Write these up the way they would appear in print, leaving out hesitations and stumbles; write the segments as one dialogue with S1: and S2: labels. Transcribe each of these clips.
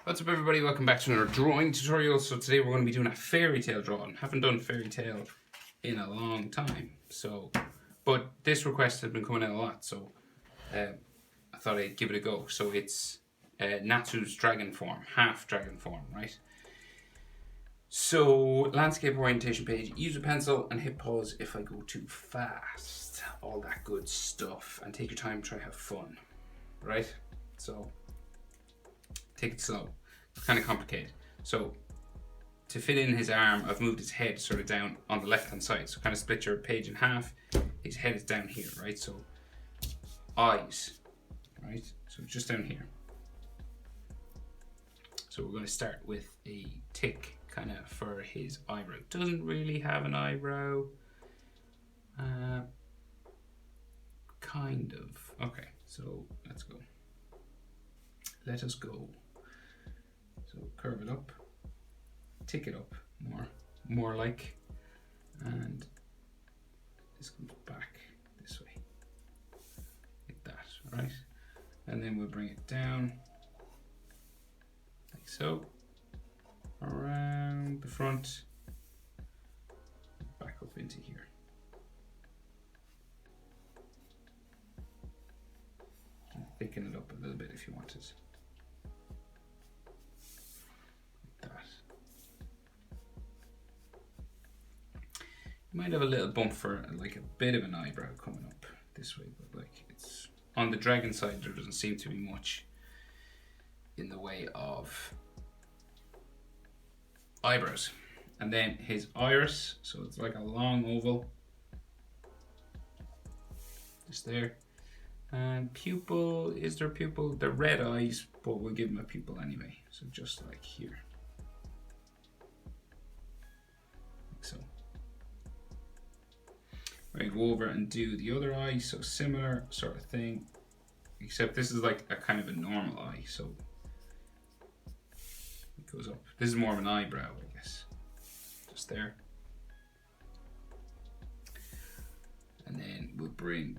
S1: What's up everybody, welcome back to another drawing tutorial. So today we're going to be doing a fairy tale drawing. Haven't done fairy tale in a long time, but this request has been coming in a lot, so I thought I'd give it a go. So it's Natsu's dragon form, half dragon form, right? So landscape orientation page, use a pencil and hit pause if I go too fast. All that good stuff, and take your time, try have fun, right? So take it slow. It's kind of complicated. So to fit in his arm, I've moved his head sort of down on the left hand side. So kind of split your page in half. His head is down here, right? So eyes, right? So just down here. So we're going to start with a tick kind of for his eyebrow. Doesn't really have an eyebrow. Kind of. Okay, so let's go. Let us go. So curve it up, tick it up more like, and this comes back this way, like that, right? And then we'll bring it down, like so, around the front, back up into here. And thicken it up a little bit if you wanted. Might have a little bump for like a bit of an eyebrow coming up this way, but like it's on the dragon side, there doesn't seem to be much in the way of eyebrows. And then his iris, so it's like a long oval, just there. And pupil, is there pupil? They're red eyes, but we'll give him a pupil anyway. So just like here, like so. I go over and do the other eye, so similar sort of thing, except this is like a kind of a normal eye, so it goes up. This is more of an eyebrow, I guess, just there. And then we'll bring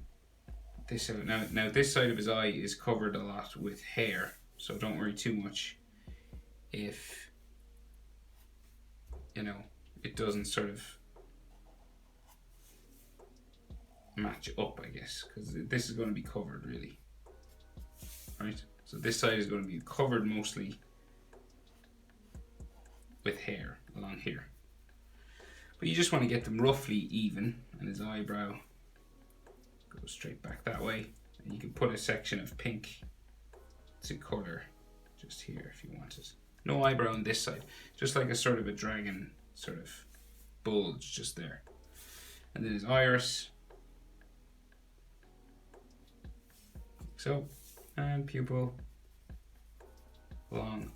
S1: this out. Now this side of his eye is covered a lot with hair, so don't worry too much if, you know, it doesn't sort of match up, I guess, because this is going to be covered really, right? So this side is going to be covered mostly with hair along here, but you just want to get them roughly even, and his eyebrow goes straight back that way, and you can put a section of pink to color just here if you wanted. No eyebrow on this side, just like a sort of a dragon sort of bulge just there. And then his iris, so, and pupil long,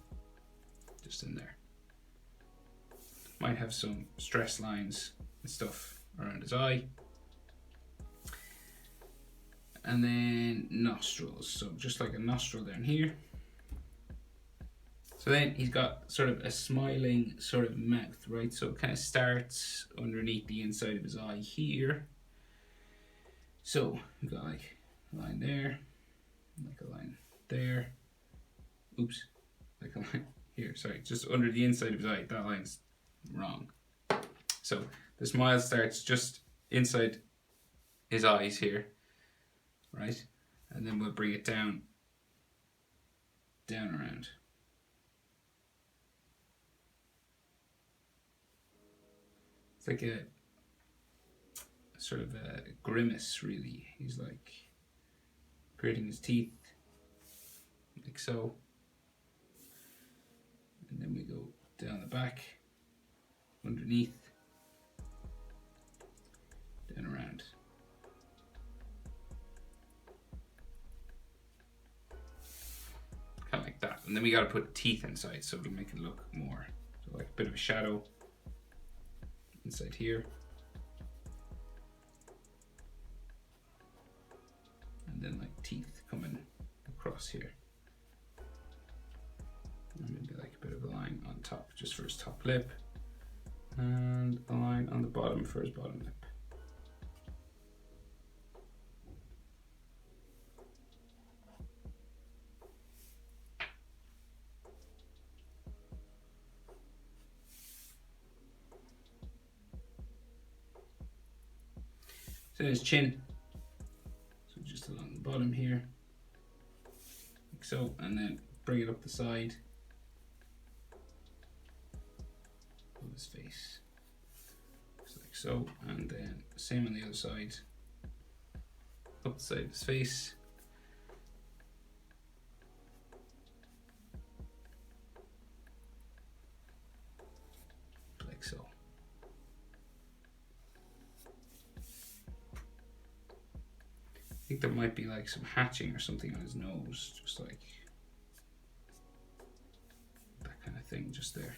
S1: just in there. Might have some stress lines and stuff around his eye. And then nostrils, so just like a nostril down here. So then he's got sort of a smiling sort of mouth, right? So it kind of starts underneath the inside of his eye here. So we've got like a line there, like a line there, oops, like a line here, sorry, just under the inside of his eye. That line's wrong. So the smile starts just inside his eyes here, right? And then we'll bring it down around. It's like a sort of a grimace really. He's like gritting his teeth, like so. And then we go down the back, underneath, down around. Kind of like that. And then we got to put teeth inside, so it'll make it look more, so like a bit of a shadow inside here. And then like teeth coming across here. And maybe like a bit of a line on top just for his top lip. And a line on the bottom for his bottom lip. Then his chin. So just along the bottom here. Like so. And then bring it up the side of his face. Just like so. And then same on the other side. Up the side of his face. Like so. I think there might be like some hatching or something on his nose, just like that kind of thing just there.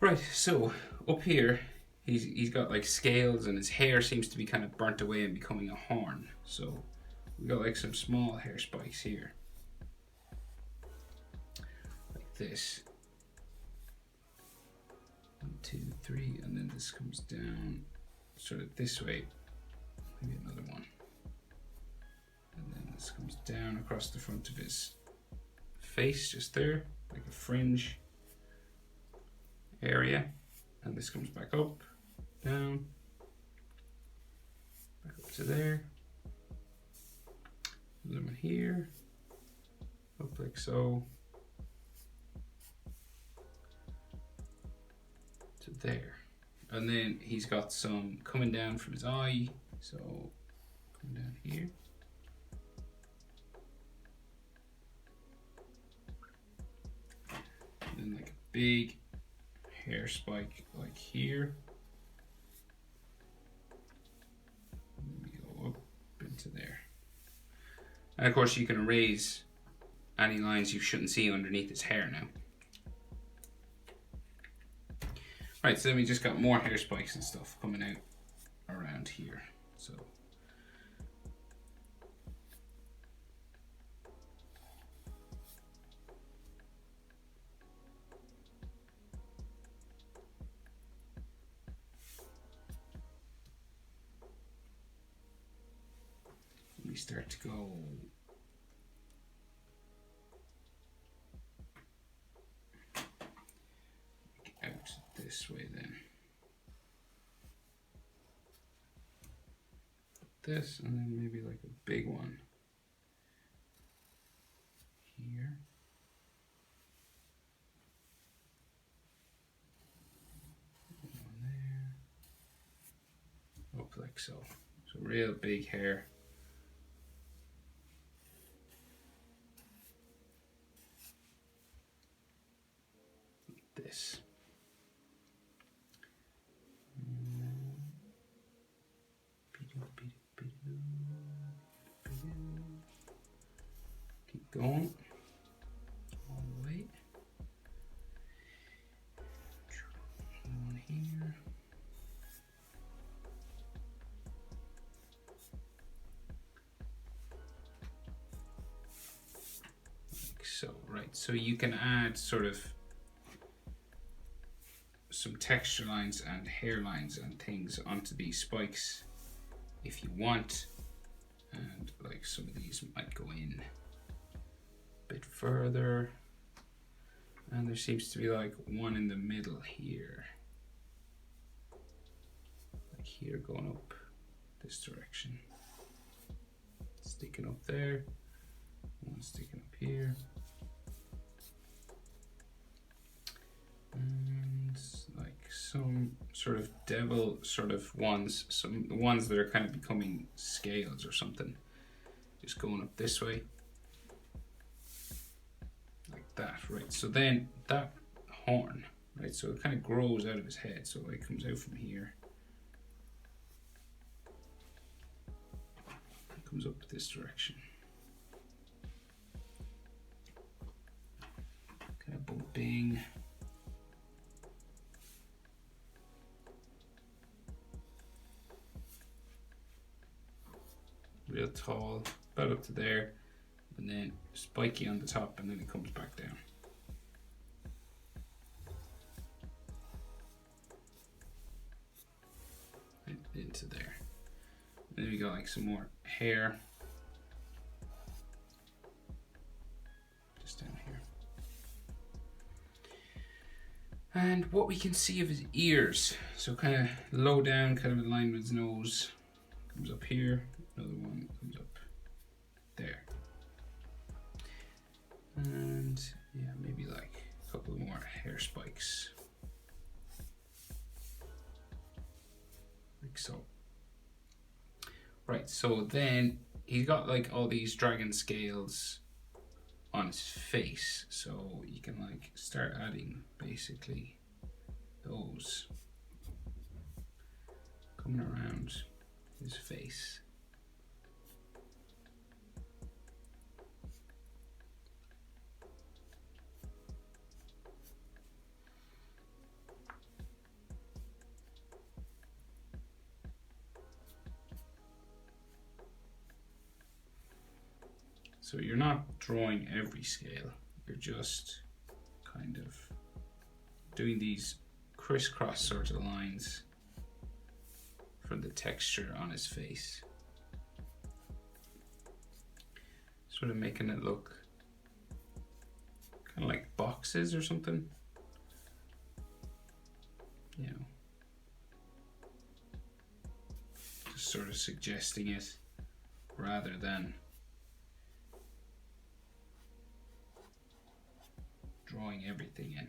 S1: Right, so up here he's got like scales and his hair seems to be kind of burnt away and becoming a horn. So we got like some small hair spikes here. Like this. 1, 2, 3, and then this comes down sort of this way. Maybe another one. And then this comes down across the front of his face, just there, like a fringe area. And this comes back up, down, back up to there. Another one here, up like so, to there. And then he's got some coming down from his eye, so coming down here. And then like a big hair spike like here. And then we go up into there. And of course you can erase any lines you shouldn't see underneath his hair now. Right, so then we just got more hair spikes and stuff coming out around here. So we start to go out this way then. This, and then maybe like a big one here. One there. Up like so. So real big hair. This. Keep going all the way. One here. Like so, right. So you can add sort of some texture lines and hairlines and things onto these spikes if you want, and like some of these might go in a bit further, and there seems to be like one in the middle here, like here going up this direction, sticking up there, one sticking up here, and like some sort of devil sort of ones, some ones that are kind of becoming scales or something, just going up this way like that. Right, so then that horn, right, so it kind of grows out of his head, so it comes out from here, it comes up this direction, kind of bumping. Real tall, about up to there, and then spiky on the top, and then it comes back down. And into there. And then we got like some more hair. Just down here. And what we can see of his ears. So kind of low down, kind of in line with his nose. Comes up here, another one comes up there. And yeah, maybe like a couple more hair spikes. Like so. Right, so then he's got like all these dragon scales on his face. So you can like start adding basically those coming around his face. So you're not drawing every scale, you're just kind of doing these crisscross sort of lines for the texture on his face. Sort of making it look kind of like boxes or something. You know, just sort of suggesting it rather than drawing everything in.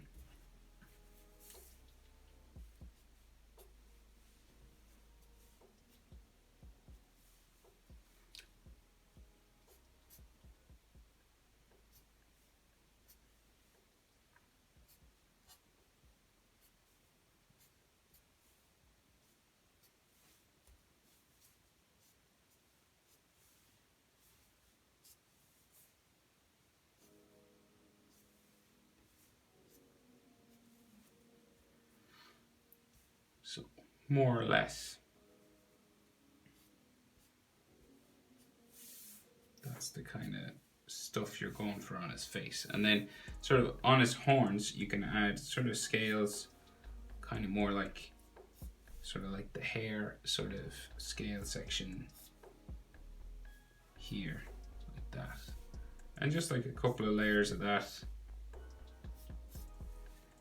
S1: So, more or less, that's the kind of stuff you're going for on his face. And then sort of on his horns, you can add sort of scales, kind of more like, sort of like the hair sort of scale section here, like that. And just like a couple of layers of that,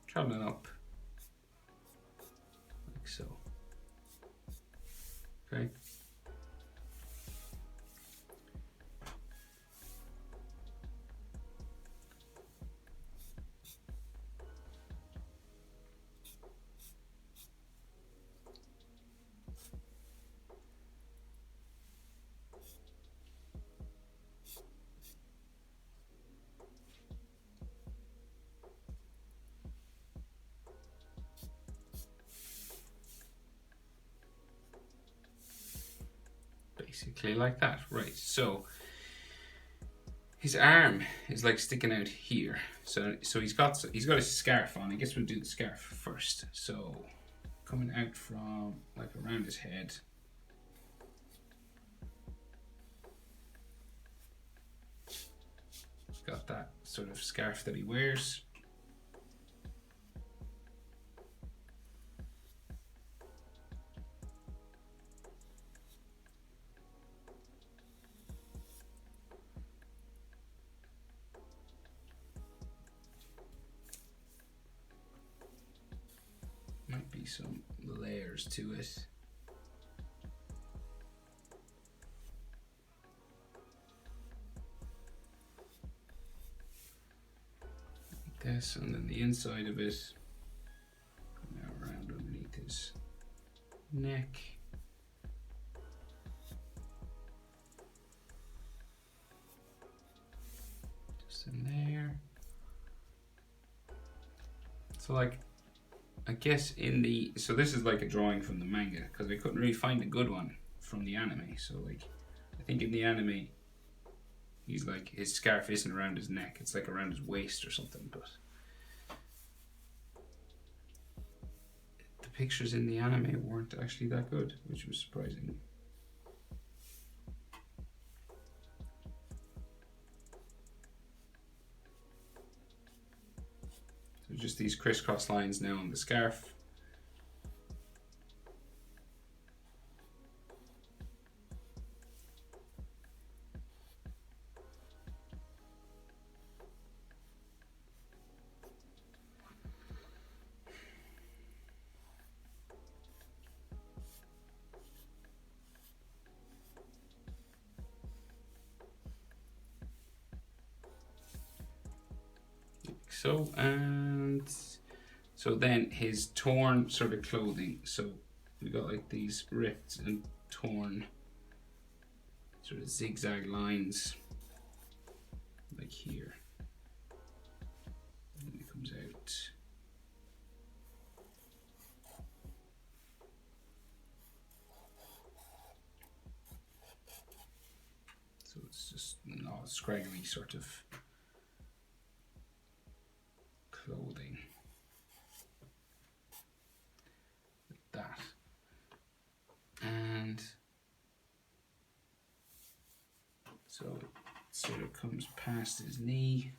S1: traveling up. So, okay. Basically like that, right? So his arm is like sticking out here. So he's got his scarf on. I guess we'll do the scarf first. So coming out from like around his head. He's got that sort of scarf that he wears. Might be some layers to it. Like this, and then the inside of it, now around underneath his neck. Just in there. So like, I guess so this is like a drawing from the manga, because I couldn't really find a good one from the anime. So like, I think in the anime, he's like, his scarf isn't around his neck, it's like around his waist or something, but the pictures in the anime weren't actually that good, which was surprising. So just these crisscross lines now on the scarf. so. And so then his torn sort of clothing. So we got like these ripped and torn sort of zigzag lines, like here. And then it comes out. So it's just not scraggly sort of clothing. Like that. And so it sort of comes past his knee,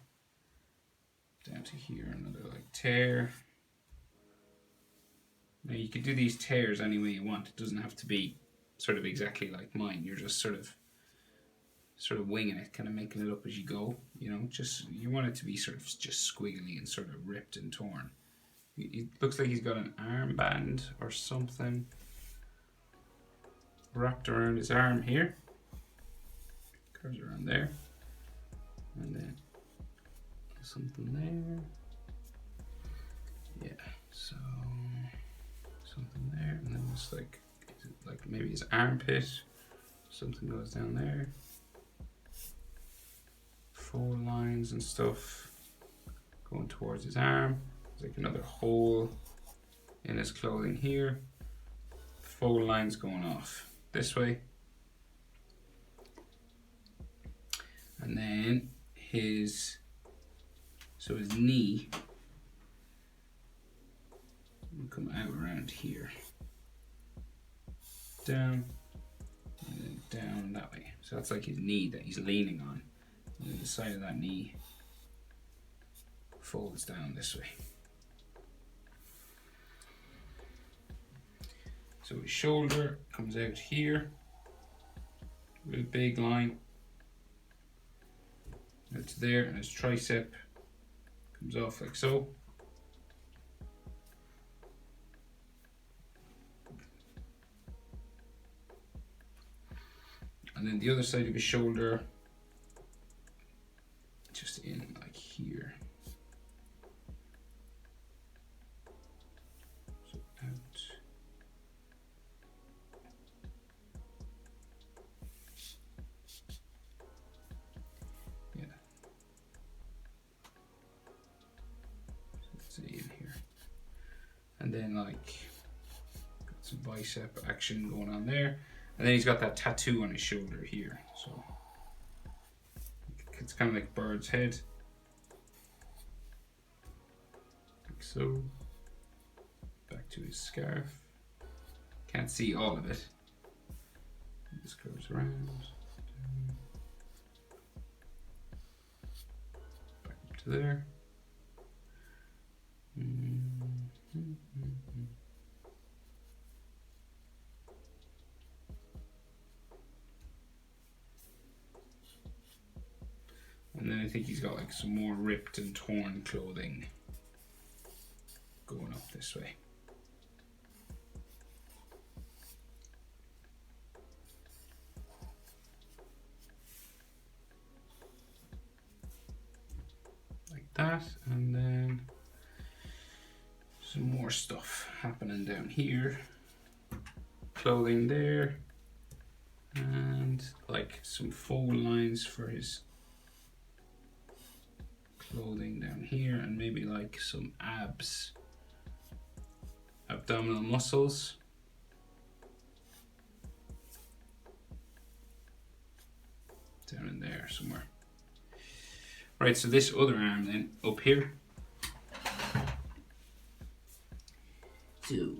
S1: down to here, another like tear. Now you could do these tears any way you want. It doesn't have to be sort of exactly like mine. You're just sort of winging it, kind of making it up as you go. You know, just you want it to be sort of just squiggly and sort of ripped and torn. It looks like he's got an armband or something wrapped around his arm here. Curves around there, and then something there. Yeah, so something there, and then it's like, is it like maybe his armpit? Something goes down there. 4 lines and stuff going towards his arm. There's like another hole in his clothing here. 4 lines going off this way. And then his knee will come out around here. Down, and then down that way. So that's like his knee that he's leaning on. And then the side of that knee folds down this way. So his shoulder comes out here with a big line. It's there, and his tricep comes off like so. And then the other side of his shoulder, just in like here. So out. Yeah. So let's see in here. And then like got some bicep action going on there. And then he's got that tattoo on his shoulder here. So it's kind of like bird's head. Like so. Back to his scarf. Can't see all of it. It just goes around. Down. Back up to there. And then I think he's got like some more ripped and torn clothing going up this way. Like that, and then some more stuff happening down here. Clothing there, and like some fold lines for his clothing down here, and maybe like some abdominal muscles. Down in there somewhere. Right, so this other arm then, up here. So,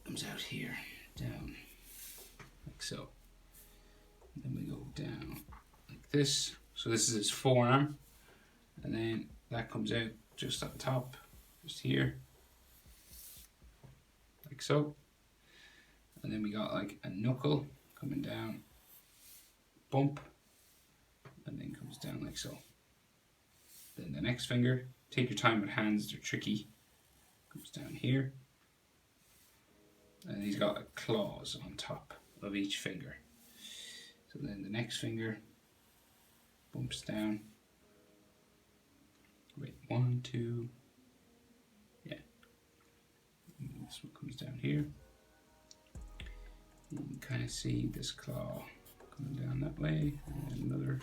S1: comes out here, down, like so. And then we go down like this. So this is his forearm, and then that comes out just at the top, just here, like so. And then we got like a knuckle coming down, bump, and then comes down like so. Then the next finger, take your time with hands, they're tricky, comes down here. And he's got like claws on top of each finger. So then the next finger bumps down, 1, 2, yeah. And this one comes down here. You can kind of see this claw coming down that way, and another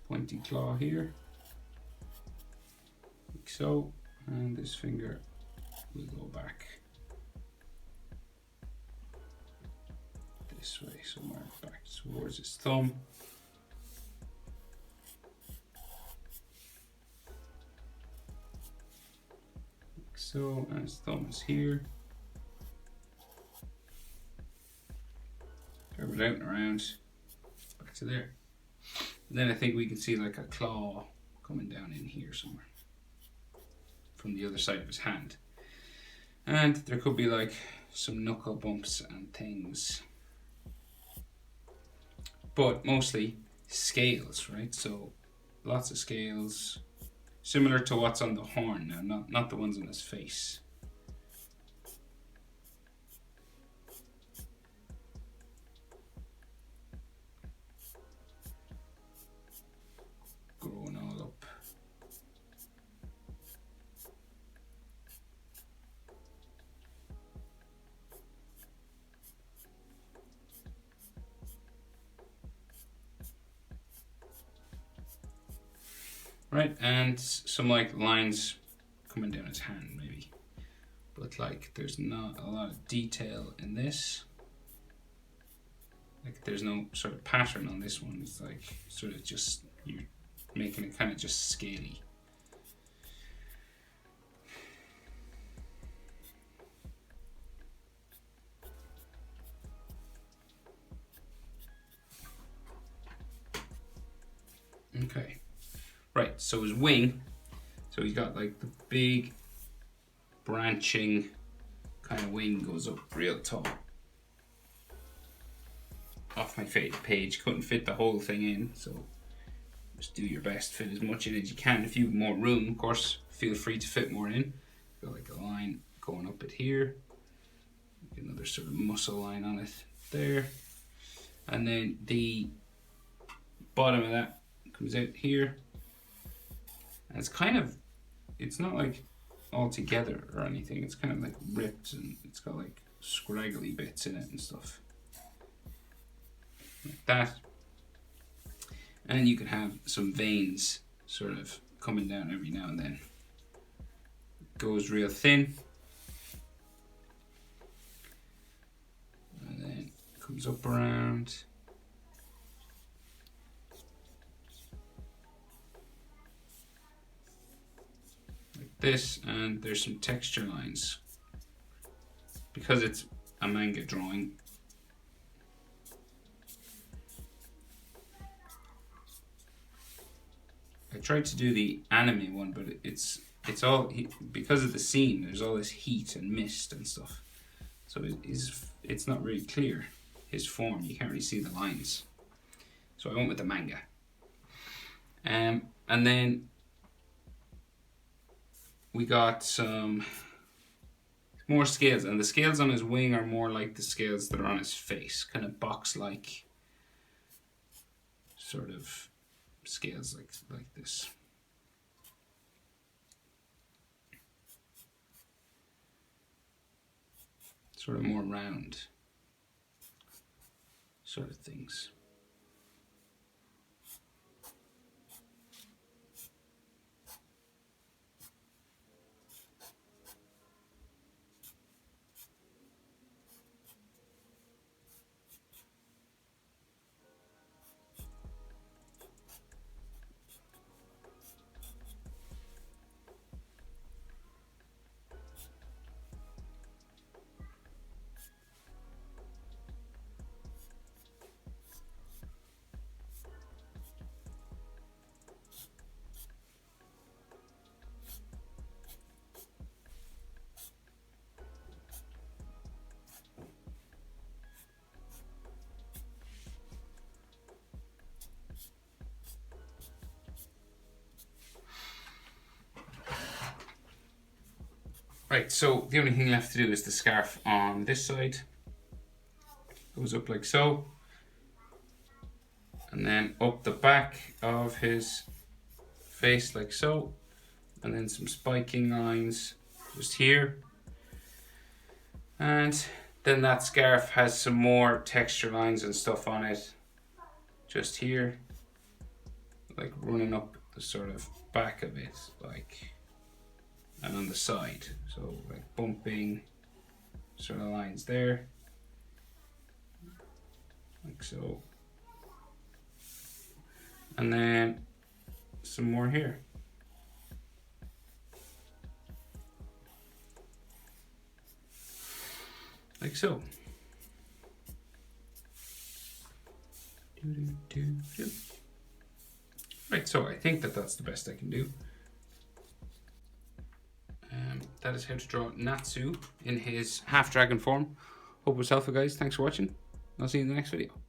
S1: pointy claw here, like so, and this finger will go back this way, somewhere back towards his thumb. Like so, and his thumb is here. Curve it out and around, back to there. And then I think we can see like a claw coming down in here somewhere from the other side of his hand. And there could be like some knuckle bumps and things. But mostly scales, right? So lots of scales, similar to what's on the horn now, not the ones on his face. Growing all up. Right, and some like lines coming down his hand maybe. But like there's not a lot of detail in this. Like there's no sort of pattern on this one. It's like sort of just, you're making it kind of just scaly. Okay, right, so his wing, so he's got like the big branching kind of wing, goes up real tall. Off my page, couldn't fit the whole thing in, so just do your best, fit as much in as you can. If you have more room, of course, feel free to fit more in. Got like a line going up it here, another sort of muscle line on it there, and then the bottom of that comes out here, and it's kind of, it's not like all together or anything, it's kind of like ripped, and it's got like scraggly bits in it and stuff like that. And you can have some veins sort of coming down every now and then. It goes real thin, and then it comes up around. This, and there's some texture lines because it's a manga drawing. I tried to do the anime one, but it's all, because of the scene, there's all this heat and mist and stuff, so it's not really clear, his form, you can't really see the lines, so I went with the manga. And then we got some more scales, and the scales on his wing are more like the scales that are on his face, kind of box-like sort of scales, like this. Sort of more round sort of things. Right, so the only thing left to do is the scarf on this side. Goes up like so, and then up the back of his face like so, and then some spiking lines just here. And then that scarf has some more texture lines and stuff on it just here, like running up the sort of back of it, like, and on the side, so like bumping sort of lines there, like so, and then some more here. Like so. Right, so I think that that's the best I can do. That is how to draw Natsu in his half dragon form. Hope it was helpful, guys. Thanks for watching. I'll see you in the next video.